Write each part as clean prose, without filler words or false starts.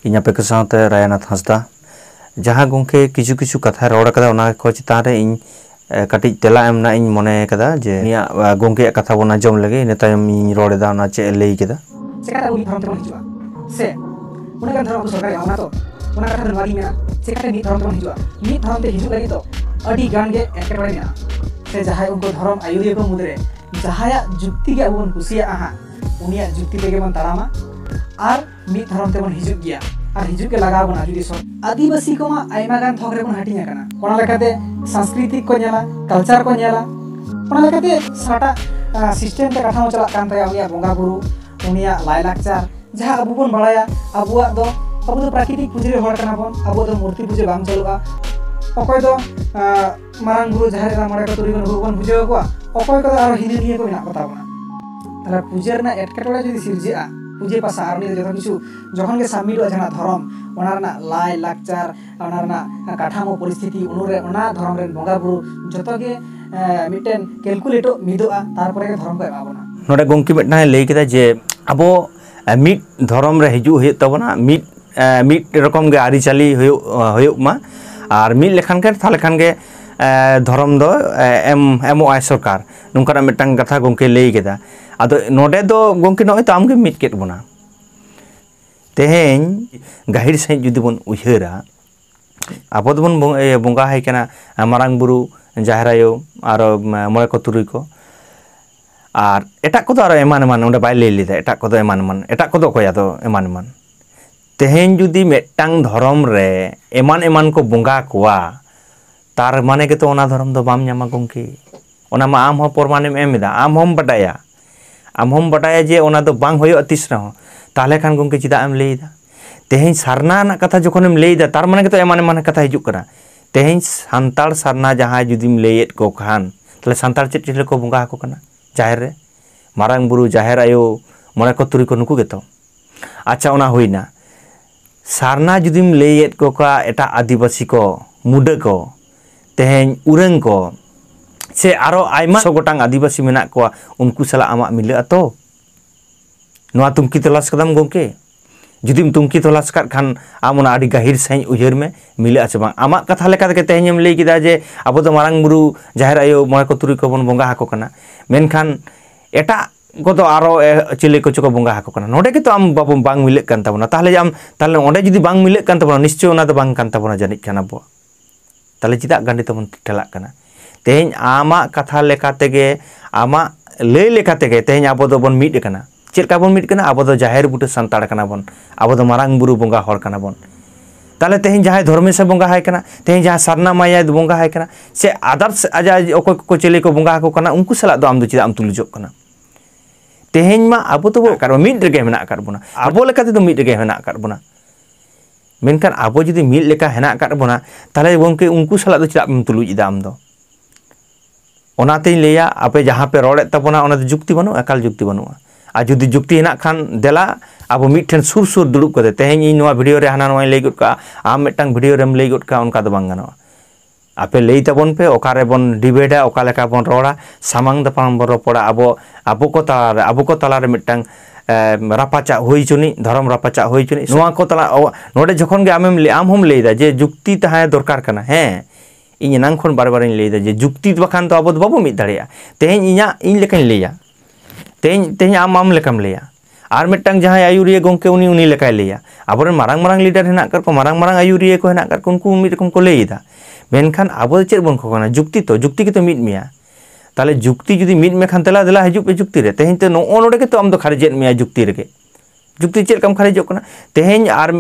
ᱤᱧ ᱟᱯᱮ ᱠᱚ ᱥᱟᱶᱛᱮ ᱨᱟᱭᱟᱱᱟᱛᱷ ᱦᱟᱸᱥᱫᱟ ᱡᱟᱦᱟᱸ ᱜᱚᱝᱠᱮ ᱠᱤᱪᱷᱩ ᱠᱟᱛᱷᱟ ᱨᱚᱲ ᱠᱟᱫᱟ ᱚᱱᱟ ᱠᱚ ᱪᱮᱛᱟन ᱨᱮ ᱤᱧ ᱠᱟᱹᱴᱤᱡ ᱛᱮᱞᱟ ᱮᱢ ᱨᱮᱱᱟᱜ ᱤᱧ ᱢᱚᱱᱮ ᱠᱟᱫᱟ ᱡᱮ ᱩᱱᱤᱭᱟᱜ ᱜᱚᱝᱠᱮᱭᱟᱜ ᱠᱟᱛᱷᱟ ᱵᱚᱱ ᱟᱸᱡᱚᱢ ᱞᱮᱜᱮ ᱤᱱᱟᱹ ᱛᱟᱭᱚᱢ ᱤᱧ ᱨᱚᱲ ᱮᱫᱟ ᱚᱱᱟ ᱪᱮᱫ ᱮ ᱞᱟᱹᱭ ᱠᱮᱫᱟ ᱪᱮᱠᱟᱛᱮ ᱩᱱᱤ ᱫᱷᱚᱨᱚᱢ ᱛᱮᱵᱚᱱ ᱦᱤᱡᱩᱜᱼᱟ ᱥᱮ ᱩᱱᱟᱹᱜ ᱜᱟᱱ ᱫᱷᱚᱨᱚᱢ ᱥᱚᱨᱠᱟᱨ ᱮᱢᱟ ᱛᱚ ᱚᱱᱟ ᱠᱟᱛᱷᱟ ᱫᱚ ᱱᱚᱣᱟ ᱜᱮ ᱢᱮᱱᱟᱜᱼᱟ ᱪᱮᱠᱟᱛᱮ ᱢᱤᱫ ᱫᱷᱚᱨᱚᱢ ᱛᱮᱵᱚᱱ ᱦᱤᱡᱩᱜᱼᱟ ᱢᱤᱫ ᱫᱷᱚᱨᱚᱢ ᱛᱮ ᱦᱤᱡᱩᱜ ᱞᱟᱹᱜᱤᱫ ᱫᱚ ᱟᱹᱰᱤ ᱜᱟᱱ ᱜᱮ ᱮᱴᱠᱮᱴᱚᱬᱮ ᱢᱮᱱᱟᱜᱼᱟ ᱥᱮ ᱡᱟᱦᱟᱸᱭ ᱩᱱᱠᱩ ᱫᱷᱚᱨᱚᱢ ᱟᱹᱭᱩᱨᱤᱭᱟᱹ ᱠᱚ ᱢᱩᱫᱽᱨᱮ ᱡᱟᱦᱟᱸᱭᱟᱜ ᱡᱩᱠᱛᱤ ᱜᱮ ᱟᱵᱚ ᱵᱚᱱ ᱠᱩᱥᱤᱭᱟᱜᱼᱟ ᱦᱟᱸᱜ ᱩᱱᱤᱭᱟᱜ ᱡᱩᱠᱛᱤ ᱛᱮᱜᱮ ᱵᱚᱱ ᱛᱟᱲᱟᱢᱟ ᱟᱨ ᱢᱤᱫ ᱫᱷᱚᱨᱚᱢ ᱛᱮᱵᱚᱱ ᱦᱤᱡᱩᱜ ᱜᱮᱭᱟ ᱟᱨ ᱦᱤᱡᱩᱜ ᱜᱮ ᱞᱟᱜᱟᱣ ᱵᱚᱱᱟ ᱡᱩᱫᱤ ᱟᱹᱫᱤᱵᱟᱹᱥᱤ ᱠᱚᱢᱟ ᱟᱭᱢᱟ ᱜᱟᱱ ᱛᱷᱚᱠ ᱨᱮᱵᱚᱱ ᱦᱟᱹᱴᱤᱧ ᱟᱠᱟᱱᱟ ᱚᱱᱟ ᱞᱮᱠᱟᱛᱮ ᱥᱟᱝᱥᱠᱨᱤᱛᱤᱠ ᱠᱚ ᱧᱮᱞᱟ ᱠᱟᱞᱪᱟᱨ ᱠᱚ ᱧᱮᱞᱟ ᱚᱱᱟ ᱞᱮᱠᱟᱛᱮ ᱥᱟᱴᱟᱜ ᱥᱤᱥᱴᱮᱢ ᱛᱮ ᱠᱟᱴᱷᱟᱢᱳ ᱪᱟᱞᱟᱜ ᱠᱟᱱ ᱛᱟᱭᱟ ᱩᱱᱤᱭᱟᱜ ᱵᱚᱸᱜᱟ ᱵᱩᱨᱩ ᱩᱱᱤᱭᱟᱜ ᱞᱟᱭᱼᱞᱟᱠᱪᱟর ᱡᱟᱦᱟᱸ ᱟᱵᱚ ᱵᱚᱱ ᱵᱟᱲᱟᱭᱟ ᱟᱵᱚ ᱫᱚ ᱯᱨᱟᱠᱨᱤᱛᱤᱠ ᱯᱩᱡᱟᱹ ᱦᱚᱲ ᱠᱟᱱᱟ ᱵᱚᱱ ᱟᱵᱚ ᱫᱚ ᱢᱩᱨᱛᱤ ᱯᱩᱡᱟᱹ ᱵᱟᱝ ᱪᱟᱞᱩᱜᱼᱟ ᱚᱠᱚᱭ ᱫᱚ ᱢᱟᱨᱟᱝ ᱵᱩᱨᱩ ᱡᱟᱦᱮᱨ ᱮᱨᱟ ᱢᱚᱬᱮ ᱠᱚ ᱛᱩᱨᱩᱭ ᱠᱚ ᱱᱩᱠᱩ ᱵᱚᱱ ᱯᱩᱡᱟᱹ ᱟᱠᱚᱣᱟ ᱚᱠᱚᱭ ᱠᱚᱫᱚ ᱟᱨᱚ ᱦᱤᱱᱟᱹ ᱱᱤᱭᱟᱹ ᱠᱚ ᱢᱮᱱᱟᱜ ᱠᱚ ᱛᱟᱵᱚᱱᱟ ᱛᱟᱦᱚᱞᱮ ᱯᱩᱡᱟᱹ ᱨᱮᱱᱟᱜ ᱮᱴᱠᱮᱴᱚᱬᱮ ᱡᱩᱫᱤ ᱥᱤᱨᱡᱟᱹᱜᱼᱟ ᱯᱩᱡᱟᱹ ᱯᱟᱥᱟ ᱟᱨ ᱩᱱᱤ ᱫᱚ ᱡᱚᱛᱚ ᱠᱤᱪᱷᱩ ᱡᱚᱠᱷᱚᱱ ᱜᱮ ᱥᱟᱵᱢᱤᱴᱚᱜᱼᱟ ᱡᱟᱦᱟᱸ ᱫᱷᱚᱨᱚᱢ ᱚᱱᱟ ᱨᱮᱱᱟᱜ ᱞᱟᱭ ᱞᱟᱠᱪᱟর ᱚᱱᱟ ᱨᱮᱱᱟᱜ ᱠᱟᱴᱷᱟᱢᱳ ᱯᱚᱨᱤᱥᱛᱷᱤᱛᱤ ᱩᱱᱩᱨᱮ ᱚᱱᱟ ᱫᱷᱚᱨᱚᱢ ᱨᱮᱱ ᱵᱚᱸᱜᱟ ᱵᱩᱨᱩ ᱡᱚᱛᱚ ᱜᱮ ᱢᱤᱫᱴᱮᱱ ᱠᱮᱞᱠᱩᱞᱮᱴᱚᱜ ᱢᱤᱫᱚᱜᱼᱟ ᱛᱟᱨᱯᱚᱨᱮ ᱜᱮ ᱫᱷᱚᱨᱚᱢ ᱠᱚ ᱮᱢᱟ ᱵᱚᱱᱟ ᱱᱚᱰᱮ ᱜᱚᱝᱠᱮ ᱢᱤᱫᱴᱟᱝ ᱞᱟᱹᱭ ᱠᱮᱫᱟ ᱡᱮ ᱟᱵᱚ ᱢᱤᱫ ᱫᱷᱚᱨᱚᱢ ᱨᱮ ᱦᱤᱡᱩᱜ ᱦᱩᱭᱩᱜ ᱛᱟᱵᱚᱱᱟ ᱢᱤᱫ ᱨᱚᱠᱚᱢ ᱜᱮ ᱟᱹᱨᱤᱪᱟᱹᱞᱤ ᱦᱩᱭᱩᱜ ᱢᱟ ᱟᱨ ᱢᱤᱫ ᱞᱮᱠᱷᱟᱱ ᱜᱮ ᱛᱟᱦᱚᱞᱮ ᱠᱷᱟᱱ ᱜᱮ ᱫᱷᱚᱨᱚᱢ ᱫᱚ ᱮᱢᱚᱜᱼᱟᱭ ᱥᱚᱨᱠᱟর ᱱᱚᱝᱠᱟᱱᱟᱜ ᱢᱤᱫᱴᱟᱝ ᱠᱟᱛᱷᱟ ᱜᱚᱝᱠᱮ ᱞᱟᱹᱭ ᱠᱮᱫᱟ ᱟᱫᱚ ᱱᱚᱰᱮ ᱫᱚ ᱜᱚᱝᱠᱮ ᱱᱚᱜᱼᱚᱭ ᱛᱚ ᱟᱢᱜᱮᱢ ᱢᱤᱫ ᱠᱮᱫ ᱵᱚᱱᱟ ᱛᱮᱦᱮᱧ ᱜᱟᱹᱦᱤᱨ ᱥᱟᱺᱦᱤᱡ ᱡᱩᱫᱤ ᱵᱚᱱ ᱩᱭᱦᱟᱹᱨᱟ ᱟᱵᱚ ᱫᱚᱵᱚᱱ ᱵᱚᱸᱜᱟ ᱟᱭ ᱠᱟᱱᱟ ᱢᱟᱨᱟᱝ ᱵᱩᱨᱩ ᱡᱟᱦᱮᱨ ᱟᱭᱳ ᱟᱨᱚ ᱢᱚᱬᱮ ᱠᱚ ᱛᱩᱨᱩᱭ ᱠᱚ ᱟᱨ ᱮᱴᱟᱜ ᱠᱚᱫᱚ ᱟᱨᱚ ᱮᱢᱟᱱ ᱚᱸᱰᱮ ᱵᱟᱭ ᱞᱟᱹᱭ ᱞᱮᱫᱟ ᱮᱴᱟᱜ ᱠᱚᱫᱚ ᱮᱢᱟᱱ ᱮᱴᱟᱜ ᱠᱚᱫᱚ ᱚᱠᱚᱭ ᱟᱫᱚ ᱮᱢᱟᱱ ᱛᱮᱦᱮᱧ ᱡᱩᱫᱤ ᱢᱤᱫᱴᱟᱝ ᱫᱷᱚᱨᱚᱢ ᱨᱮ ᱮᱢᱟᱱ ᱠᱚ ᱵᱚᱸᱜᱟ ᱠᱚᱣᱟ ᱛᱟᱨ ᱢᱟᱱᱮ ᱜᱮᱛᱚ ᱚᱱᱟ ᱫᱷᱚᱨᱚᱢ ᱫᱚ ᱵᱟᱢ ᱧᱟᱢᱟ ᱜᱚᱝᱠᱮ ᱚᱱᱟ ᱢᱟ ᱟᱢ ᱦᱚᱸ ᱯᱨᱚᱢᱟᱱᱮᱢ ᱮᱢ ᱮᱫᱟ ᱟᱢ ᱦᱚᱢ ᱵᱟᱰᱟᱭᱟ ᱡᱮ ᱚᱱᱟ ᱫᱚ ᱵᱟᱝ ᱦᱩᱭᱩᱜᱼᱟ ᱛᱤᱥ ᱨᱮᱦᱚᱸ ᱛᱟᱦᱚᱞᱮ ᱠᱷᱟᱱ ᱜᱚᱝᱠᱮ ᱪᱮᱫᱟᱜ ᱮᱢ ᱞᱟᱹᱭᱫᱟ ᱛᱮᱦᱮᱧ ᱥᱟᱨᱱᱟ ᱨᱮᱱᱟᱜ ᱠᱟᱛᱷᱟ ᱡᱚᱠᱷᱚᱱᱮᱢ ᱞᱟᱹᱭᱫᱟ ᱛᱟᱨ ᱢᱟᱱᱮ ᱜᱮᱛᱚ ᱮᱢᱟᱱ ᱠᱟᱛᱷᱟ ᱦᱤᱡᱩᱜ ᱠᱟᱱᱟ ᱛᱮᱦᱮᱧ ᱥᱟᱱᱛᱟᱲ ᱥᱟᱨᱱᱟ ᱡᱟᱦᱟᱸᱭ ᱡᱩᱫᱤᱢ ᱞᱟᱹᱭᱮᱫ ᱠᱚ ᱠᱷᱟᱱ ᱛᱟᱦᱚᱞᱮ ᱥᱟᱱᱛᱟᱲ ᱪᱮᱫ ᱠᱚ ᱵᱚᱸᱜᱟ ᱟᱠᱚ ᱠᱟᱱᱟ ᱡᱟᱦᱮᱨ ᱨᱮ ᱢᱟᱨᱟᱝ ᱵᱩᱨᱩ ᱡᱟᱦᱮᱨ ᱟᱭᱳ ᱢᱚᱬᱮ ko ᱛᱩᱨᱩᱭ ko ᱱᱩᱠᱩ ᱜᱮᱛᱚ ᱟᱪᱪᱷᱟ ᱚᱱᱟ ᱦᱩᱭᱱᱟ ᱥᱟᱨᱱᱟ ᱡᱩᱫᱤᱢ ᱞᱟᱹᱭᱮᱫ ᱠᱚ ᱮᱴᱟᱜ ᱟᱹᱫᱤᱵᱟᱹᱥᱤ ko ᱢᱩᱰᱟᱹ ko ᱛᱮᱦᱮᱧ ᱩᱨᱟᱹᱝ ko ᱥᱮ ᱟᱨᱚ ᱟᱭᱢᱟ ᱜᱚᱴᱟᱝ ᱟᱹᱫᱤᱵᱟᱹᱥᱤ ᱢᱮᱱᱟᱜ ᱠᱚᱣᱟ ᱩᱱᱠᱩ ᱥᱟᱞᱟᱜ ᱟᱢᱟᱜ ᱢᱤᱞᱟᱹᱜ ᱟᱛᱚ ᱱᱚᱣᱟ ᱛᱩᱱᱠᱷᱤ ᱛᱚᱞᱟᱥ ᱠᱟᱫᱟᱢ ᱜᱚᱝᱠᱮ ᱡᱩᱫᱤᱢ ᱛᱩᱱᱠᱷᱤ ᱛᱚᱞᱟᱥ ᱠᱟᱫ ᱠᱷᱟᱱ ᱟᱢ ᱚᱱᱟ ᱟᱹᱰᱤ ᱜᱟᱹᱦᱤᱨ ᱥᱟᱺᱦᱤᱡ ᱩᱭᱦᱟᱹᱨ ᱢᱮ ᱢᱤᱞᱟᱹᱜ ᱟᱥᱮ ᱵᱟᱝ ᱟᱢᱟᱜ ᱠᱟᱛᱷᱟ ᱞᱮᱠᱟ ᱛᱮᱜᱮ ᱛᱮᱦᱮᱧᱮᱢ ᱞᱟᱹᱭ ᱠᱮᱫᱟ ᱡᱮ ᱟᱵᱚ ᱫᱚ ᱢᱟᱨᱟᱝ ᱵᱩᱨᱩ ᱡᱟᱦᱮᱨ ᱟᱭᱳ ᱢᱚᱬᱮ ko ᱛᱩᱨᱩᱭ ko ᱵᱚᱱ ᱵᱚᱸᱜᱟ ᱟᱠᱚ ᱠᱟᱱᱟ ᱢᱮᱱᱠᱷᱟᱱ ᱮᱴᱟᱜ ᱠᱚᱫᱚ ᱟᱨᱚ ᱪᱤᱞᱤ ᱠᱚᱪᱚ ᱠᱚ ᱵᱚᱸᱜᱟ ᱟᱠᱚ ᱠᱟᱱᱟ ᱱᱚᱰᱮ ᱜᱮᱛᱚ ᱟᱢ ᱵᱟᱝ ᱢᱤᱞᱟᱹᱜ ᱠᱟᱱ ᱛᱟᱵᱚᱱᱟ ᱛᱟᱦᱚᱞᱮ ᱚᱸᱰᱮ ᱡᱩᱫᱤ ᱵᱟᱝ ᱢᱤᱞᱟᱹᱜ ᱠᱟᱱ ᱛᱟᱵᱚᱱᱟ ᱱᱤশ্চয় ᱚᱱᱟ ᱫᱚ ᱵᱟᱝ ᱠᱟᱱ ᱛᱟᱵᱚᱱᱟ ᱡᱟᱹᱱᱤᱡ ᱠᱷᱟᱱ ᱟᱵᱚᱣᱟᱜ ᱛᱟᱦᱚᱞᱮ ᱪᱮᱫᱟᱜ ᱜᱟᱸᱰᱮ ᱛᱮᱵᱚᱱ ᱴᱷᱮᱞᱟᱜ ᱠᱟᱱᱟ ᱛᱮᱦᱮᱧ ᱟᱢᱟᱜ ᱠᱟᱛᱷᱟ ᱞᱮᱠᱟ ᱛᱮᱜᱮ ᱟᱢᱟᱜ ᱞᱟᱹᱭ ᱞᱮᱠᱟ ᱛᱮᱜᱮ ᱛᱮᱦᱮᱧ ᱟᱵᱚ ᱫᱚᱵᱚᱱ ᱢᱤᱫ ᱟᱠᱟᱱᱟ ᱪᱮᱫ ᱞᱮᱠᱟ ᱵᱚᱱ ᱢᱤᱫ ᱠᱟᱱᱟ ᱟᱵᱚ ᱫᱚ ᱡᱟᱦᱮᱨ ᱵᱩᱴᱟᱹ ᱥᱟᱱᱛᱟᱲ ᱠᱟᱱᱟ ᱵᱚᱱ ᱟᱵᱚ ᱫᱚ ᱢᱟᱨᱟᱝ ᱵᱩᱨᱩ ᱵᱚᱸᱜᱟ ᱦᱚᱲ ᱠᱟᱱᱟ ᱵᱚन ताले तेहन जहाँ धर्मेश बंगा है तेहन जहाँ सारना माया बंगा है से आदर्श आजा अकय को चेले को बंगा को उनको सलाह दो आम दो चेदा तुलुजोग कना तेहन मा अब तो मिड रेगे मेना बोना अब लेका तेदो मिड रेगे मेना बोना मेनखान अब जुदी मिड लेका हेना बोना ताले गंके उनको सलाह दो चेदा तुलुजदा आम दो ओनातेኝ लैया आपे जहाँ पे रड़े ताबोना ओना दो जुक्ति बानुआ एकाल जुक्ति बानुआ आ जुदी जुक्ति हेना खान देला अब मिठन सुर सुर दुड़ुब कते तेहन इन नोआ भिडियो रे हाना नोआ लई गद का आम मिटांग भिडियो रेम लई गद का उनका दो बांग गानोआ आपे लई ताबोन पे ओकारे बोन डिबेटा ओका लेका बोन रोड़ा सामांग दापाम बोन रोपड़ा आबो को तालारे मिटांग रापाचा हुई चुनी धर्म रापाचा हुई चुनी नोआ को तला नोडे जखन गे आम हम लईदा जे जुक्ति ताहे दरकार कना हें इन नांग खन बार बार लईदा जे जुक्ति बखान तो आबो दो बाबो मिद दाड़ेया तेहन इन लेकान लईया तेहन आम लेकाम लैया और मिटांग जहाँ आयुरिया गंके उनी लेकाय लैया अब मारांग लीडर हेना कर को मारांग आयुरिया को हेना कर उनको मिद रकम को लैदा मेनखान अब चेद बन खोना जुक्ति तो मिद मेया ताले जुक्ति जुदी मिद मेखान तेला देला हिजुग पे जुक्ति रे तेहन ते नो नोडे के तो आम दो खारिजेत मेया जुक्ति रेगे जुक्ति चेद कम खारिजोग कना तेहन आर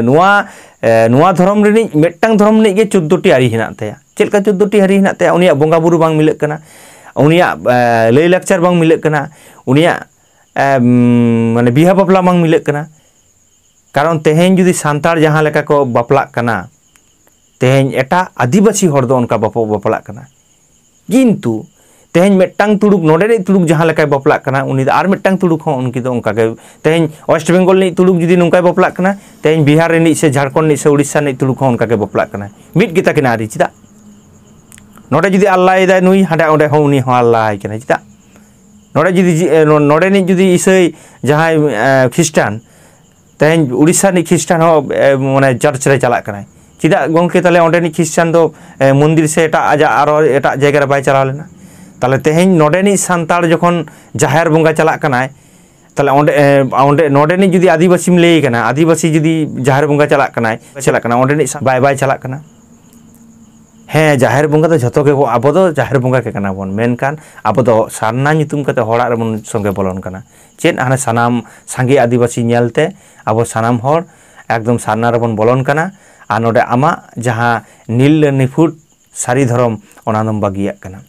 नुआ धर्म रे मिटांग धर्म रे गे 14टी आरी हेना ताया चेद का 14टी आरी हेना ताया उनिया बंगा बुरु बांग मिलक कना उनिया लई लाक्चर बांग मिलक कना उनिया माने बिहा बापला बांग मिलक कना कारण तेहन जुदी सांतार जहाँ लेका को बापलाक कना तेहन एटा आदिवासी हर दो उनका बापलाक कना किंतु तेहन मिटांग तुड़ुक नोडे तुड़ुक जहाँ लेकाय बापलाक कना उनी आर मिटांग तुड़ुक हो उनकी दो उनका के तेहन वेस्ट बेंगल नि तुड़ुक जुदी नुंकाय बापलाक कना तेहन बिहार रे से झारखंड नि से उड़ीसा नि तुड़ुक हो उनका के बापलाक कना मिट गिता किना आरी चिदा नोडे जुदी अल्लाह इदा नुई हाडे ओडे हो उनी हो अल्लाह किना चिदा नोडे जुदी ईसाई जहाँ ख्रिस्टान तेहें उड़ीसा नि ख्रिस्टान हो माने चर्च रे चलाक कनाय चिदा गंके ताले ओंडेनि ख्रिस्टान दो मंदिर से एटा आजा आरो एटा जायगा रे बाय चलाव लेना ताले तेहें नोडेनि सांतार जखन जाहेर बंगा चलाक कनाय ताले ओंडे नोडेनि जुदी आदिवासी लई कना आदिवासी जुदी जाहेर बंगा चलाक कना ओंडेनि बाय चलाक कना हाँ जाहेर बंगा तो झतो के अब तो जाहेर बंगा के कना बोन मेनकान अब तो सारना नितुम कते होड़ा रे बन संगे बोलन कना चेद हाने सानाम सांगे आदिवासी नेलते अब सानाम होड़ एकदम सारना रे बन बोलन कना आ नोडे आमा जहां नील निफुट सारी धर्म ओना दम बागिया कना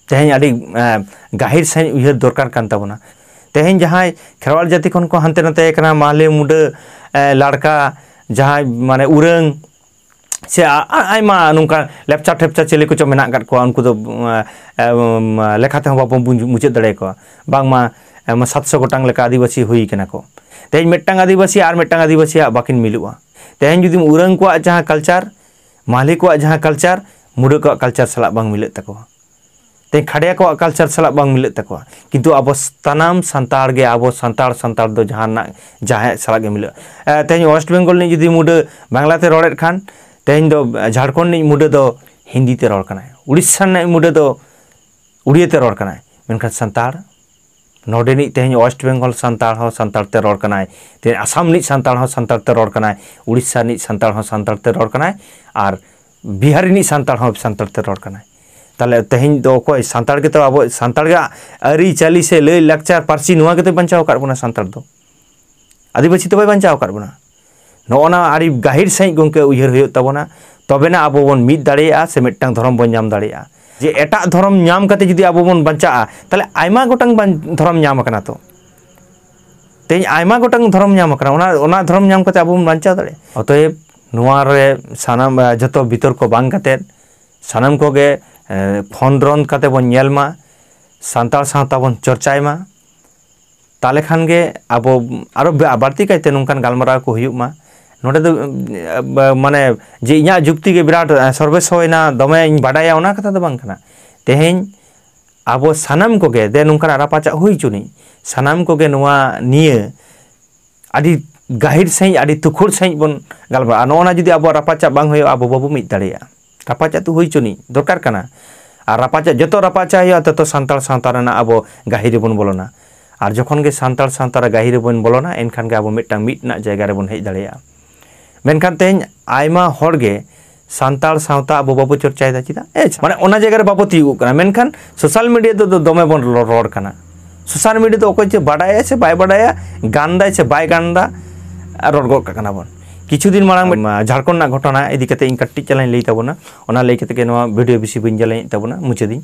तेहें आदि गाहिर सही उयहर दरकार कान ताबोना तेहें जहां खेरवाल जाति खन को हानते नते कना माले मुडे लड़का जहां माने उरंग से आयमा नुका लेपचा टेपचा चेले को मेना गट को उनको तो लेखाते बाबो मुचाद दड़े को बांगमा 700 गोटांग लेका आदिवासी हुई कना को तेहें मिट्टांग आदिवासी और मिट्टांग आदिवासी बाकिन मिलुआ तेहें जुदी उरंग को जहां कल्चर माली को जहां कल्चर मुडे को कल्चर सला बांग मिले तको तेहें खड़िया को कल्चर सला बांग मिले तको किंतु अब तनाम संताड़ गे अब संताड़ दो जहां सला गे मिले तेहें वेस्ट बेंगल नि जुदी मुडे बांग्लाते रोड़ेत खान तेहें दो झारखंड नि मुडे दो हिंदी ते रोड़ कनाय उड़ीसा नि मुडे दो उड़िया ते रोड़ कनाय मेनखान संताड़ नोडेनि तेहें वेस्ट बेंगल संताड़ हो संताड़ ते रोड़ कनाय तेहें आसाम नि संताड़ हो संताड़ ते रोड़ कनाय उड़ीसा नि संताड़ हो संताड़ ते रोड़ कनाय और बिहार नि संताड़ हो संताड़ ते रोड़ कनाय ताले तेहें दो कोई संताड़ के तो अब संताड़ गा अरी चाली से लय लाकचार पारसी नुआ के तो बंचाव कर बना संताड़ दो आदिवासी तो बंचाव कर बना नोना आरी गाहिर सही गंके उयहर हुयो तबोना तबेना आबो बोन मिद दाड़ेया से मिट्टांग धर्म बोन नाम दाड़ेया जे एटा धर्म नाम कते जुदी आबो बोन बंचाआ ताले आयमा गोटांग धर्म नाम कना तो तेज आयमा गोटांग धर्म नाम कना ओना धर्म नाम कते आबो बोन बंचा दाड़े अतएव नुआ रे सानाम जतो भीतर को बांग कते सानाम को गे फोन ड्रोन कते बोन नेलमा सांताल सावता बोन चर्चायमा ताले खान गे आबो आरो बाड़ती कायते नोंकान गालमाराव को हुयुमा नोडे दो माने जे इना जुक्ति के बिराट सर्वेस होइना दमे इन बाडाया ओना कथा दो बांग कना तेहें आबो सानाम को गे दे नोंकान रापाचा हुई चुनी सानाम को गे नोआ निये आदि गाहिर सही आदि तुखुर सही बोन गालबा नोना जुदी आबो रापाचा बांग होयो आबो बाबू मिद दाड़ेया रापाचा तो हुई चुनी दरकार कना और रापाचा जतो रापाचा होयो ततो सांताल सावता रेना आबो गाहिर बोन बोलोना और जखन के सांताल सावता गाहिर बोन बोलोना एनखान के आबो मिट्टांग मिदना जायगा रे बोन हेज दाड़ेया मेनखान तेहें आयमा होड़ गे सांताल सावता आबो बाबो चर्चायदा चिदा माने ओना जायगा रे बाबो तिगु कना मेनखान सोशल मीडिया दो दमे बोन रोड़ कना सोशल मीडिया तो ओकोय चे बाडाया से बाय बाडाया गानदा से बाय गानदा रोड़ गो कना बोन किछु दिन मांग झारखंड ना घटना इदी कते इन कट्टी चलाइन लई ताबोना ओना लई कते के नोआ वीडियो बिसी बिन जलाई ताबोना मुचेदी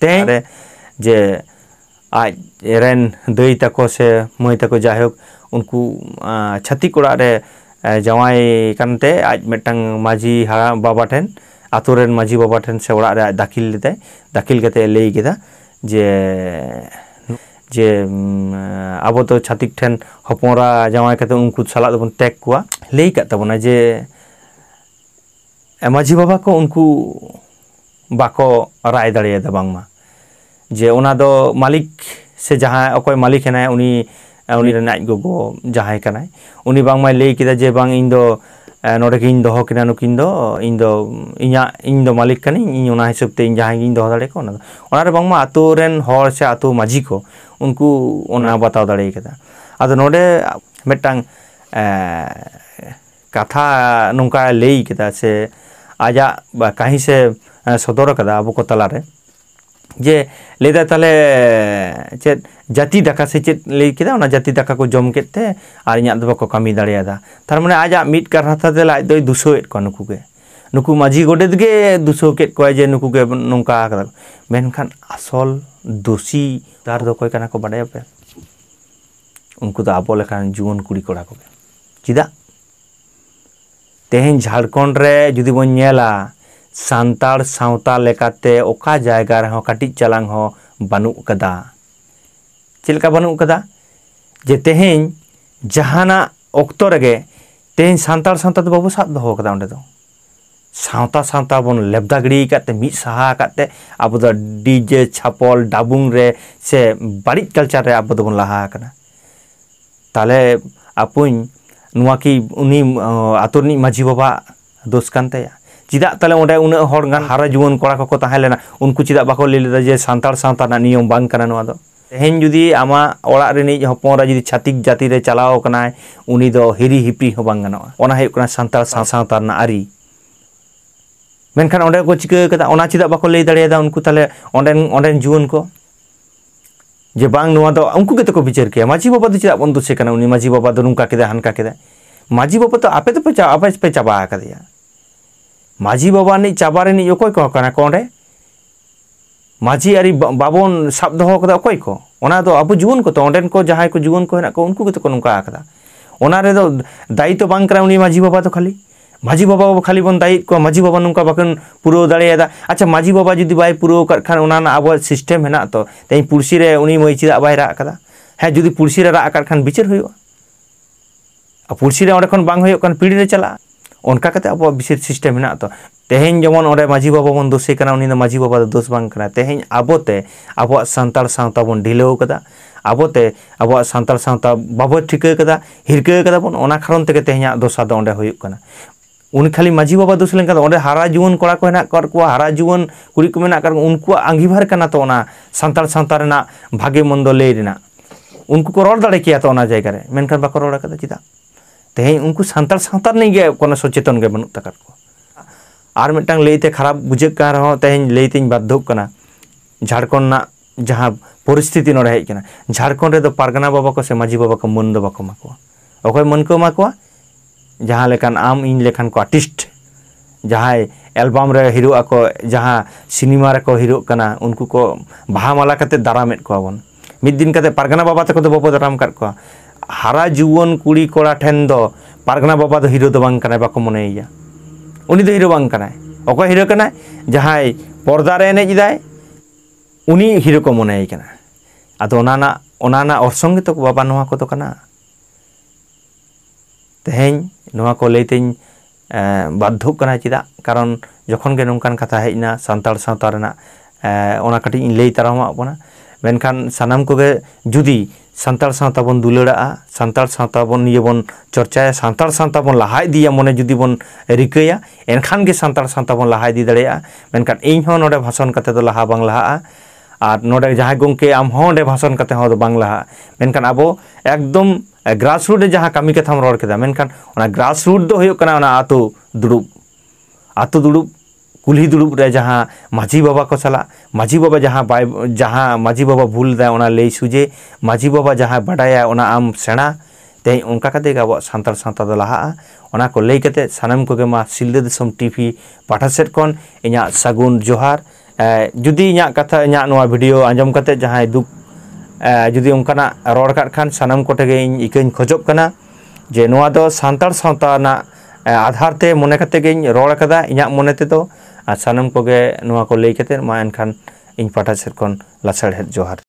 तेहें जे आज रेन दई तको से मई तको जाहोक उनको छाती कोड़ा रे जवाई कानते आज मिट्टांग माझी हारा बाबा ठेन आतु रेन माझी बाबा ठेन से ओड़ा रे दाखिल लेते दाखिल कते लई केदा जे जे आबो तो छातिक ठेन हपोरा जवाई कते उनको साला दोबन टैग कुआ लई का तबना जे माझी बाबा को उनको बाको राय दाड़े दा बांगमा जे ओना दो मालिक से जहां अकोय मालिक है उनी उनी रे नाज गोगो जहां कनाय उनी बांग माय लई किदा जे बांग इन दो नोडे किन दोहो किना नुकिन दो इन दो मालिक कनी इन ओना हिसाब ते इन जहां इन दोहो दाड़े को ओना रे बांग मा आतु रेन होर से आतु माझी को उनको ओना बताव दाड़े केदा आदो नोडे मिट्टांग कथा नुका लई केदा से आजा कहीं से सदर कदा अब को तला रे जे लेदा ताले चेत जाति दाका से चेत लई केदा ओना जाति दाका को जम केते आर इन्या दो को कमी दाड़ेयादा तार माने आजा मिट करहाता दे लाई दोय दुसोएत को नुकु गे नुकु माझी गोडेत गे दुसो केत को जे नुकु गे नोंका कदा मेनखान आसल दोषी तार दो कोय काना को बाडाया पे उनको तो आबो लेखान जुवन कुड़ी कोड़ा को चिदा तेहें झारखंड रे जुदी बोन नेला सांताल सावता लेकाते ओका जायगा रे हो काटी चलांग हो बानु कदा चिलका बानु कदा जे तेहें जहाना ओक्तो रगे तेहें सांताल सावता तो बाबू साब दो कदा ओंडे दो सावता सावता बोन लेबदा गड़ी काते मिट सहा काते अब दो डीजे छापल डाबुंग रे से बाड़ी कल्चर रे अब दो बोन लहा कना ताले आपुन नुआ की उनी आतुर नि माझी बाबा दोष कान ताया चिदा ताले ओंडे उन हर गान हारा जुवन कोड़ा को ताहे लेना उनको चिदा बाको ले लेदा जे सांतार सावता ना नियम बांग काना नुआ दो तेहेन जुदी आमा ओड़ा रेनि हपनरा जुदी छातिक जाति रे चलाओ कनाय उनी दो हिरी हिपी हो बांग गानोआ ओना हेक कना सांतार सावता ना आरी मेनखान ओंडे को चिका कदा ओना चिदा बाको ले दाड़ेदा उनको ताले ओंडे जुवन को जे बांग नुआ दो उनको के तो को विचार किया माझी बाबा दो चिदा बन दोषे कना उनी माझी बाबा दो नुका केदा हनका केदा माझी बाबा तो आपे तो पे चाबा कदिया माझी बाबा नि चाबा रे नि ओकोय को कना कोंडे माझी आरी बाबन साब दो कदा ओकोय को ओना दो अब जुवन को तो ओंडेन को जहाय को जुवन को हेना को उनको के तो को नुका कदा ओना रे दो दायी तो बांग करा उनी माझी बाबा तो खाली माझी बाबा खाली बन दायी को माझी बाबा नुका बाकन पुरो दाड़ेदा अच्छा माझी बाबा जुदी बाय पुरो कर खान ओना ना अब सिस्टम हेना तो तेई पुरसी रे उनी मई चिदा बाय रा कदा हे जुदी पुरसी रे रा कर खान बिचार होयो आ पुरसी रे ओंडे खन बांग होयो कन पीढ़ी रे चला उनका कते अब विशेष सिस्टम हेना तो तेहेन जेमन ओंडे माझी बाबा बन दोषे कना उनी माझी बाबा दोष बांग कना तेहेन आबोते अब सांतार सावता बन ढिलो कदा आबोते अब सांतार सावता बाबो ठिका कदा हिरका कदा बन ओना कारण तेगे तेहेन दोषा दो ओंडे होयो कना उन खाली माझी बाबा दोष लेन ओंडे हारा जुवन कोड़ा को हेना कर को हारा जुवन कुड़ी को मेना कर उनको आंगीभार कना तो ओना सांतार सावता रेना भागे मंदो ले रेना उनको को रोड दाड़े किया तो ओना जायगा रे मेनखान बाको रोड कदा चिदा तेहेन उनको सांतार सावता नहीं गे कोनो सचेतन गे बनु तकार को आर मिटांग लेते खराब बुझे का रहो तेहेन लेते बाध्य कना झारखंड ना जहां परिस्थिति नोड़े हेज कना झारखंड रे दो पारगना बाबा को से माझी बाबा को मन दो बाको माको ओकोय मन को माको जहां लेकान आम इन लेखान को आर्टिस्ट जहां एल्बम रे हिरो आको जहां सिनेमा रे को हिरो कना उनको को बाहा माला कते दारामेट को बन मिद दिन कते पारगना बाबा तको दो बाबो दाराम कर को हारा जुवन कुड़ी कोड़ा ठेन दो पारगना बाबा दो हिरो दो बांग कना बाको मनेया उनी दो हिरो बांग कना ओको हिरो कना जहां पर्दा रे एनेज दाय उनी हिरो को मनेय कना आदो ओनाना orsong तो बाबा नोआ को तो कना तेहेन नोआ को लेतेñ बाध्य कना चिदा कारण जखन गे नोंकान कथा हेजना सांतार सावता रेना ओना कटि इन लई तारामा बना मेनखान सानाम को गे जुदी सांतार सावता बन दुलाड़ा सांतार सावता बन ये बन चर्चाया सांतार सावता बन लहा इदिया मने जुदी बन रिकाया एनखान गे सांतार सावता बन लहा इदि दाड़ेया मेनखान इन हो नोडे भाषण कते दो लहा बांग लहा और नोडे जहां गंके आम हो नोडे भाषण कते हो दो बांग लहा मेनखान आबो एकदम ग्रासरूट जहां कमी कथाम रोड केदा मेनखान ओना ग्रासरूट दो होयो कना ओना आतो दुड़ुब कुल्ही दुड़ुब रे जहां माझी बाबा को सला माझी बाबा जहां माझी बाबा भूल दा ओना लई सुजे माझी बाबा जहां बाडाया ओना आम सेना ते उनका कते अब सांतार सावता दो लहा ओना को लई कते सानाम को गे मा सिलदे दिसम टीवी पाठा सेट कोन इया सागुन जोहार जुदी इया कथा इया नोआ वीडियो आंजम कते जहां दुख जुदी उनकाना रोड काट खान सानाम कोटेगे इकाइन खोजोग कना जे नोआ दो सांतार सावता ना आधार ते मने कते गे रोड कदा इया मने ते तो सानाम कोगे नोआ को लई कते मा एनखान इन पाठा सेट कोन लासाड़ हेड जोहार।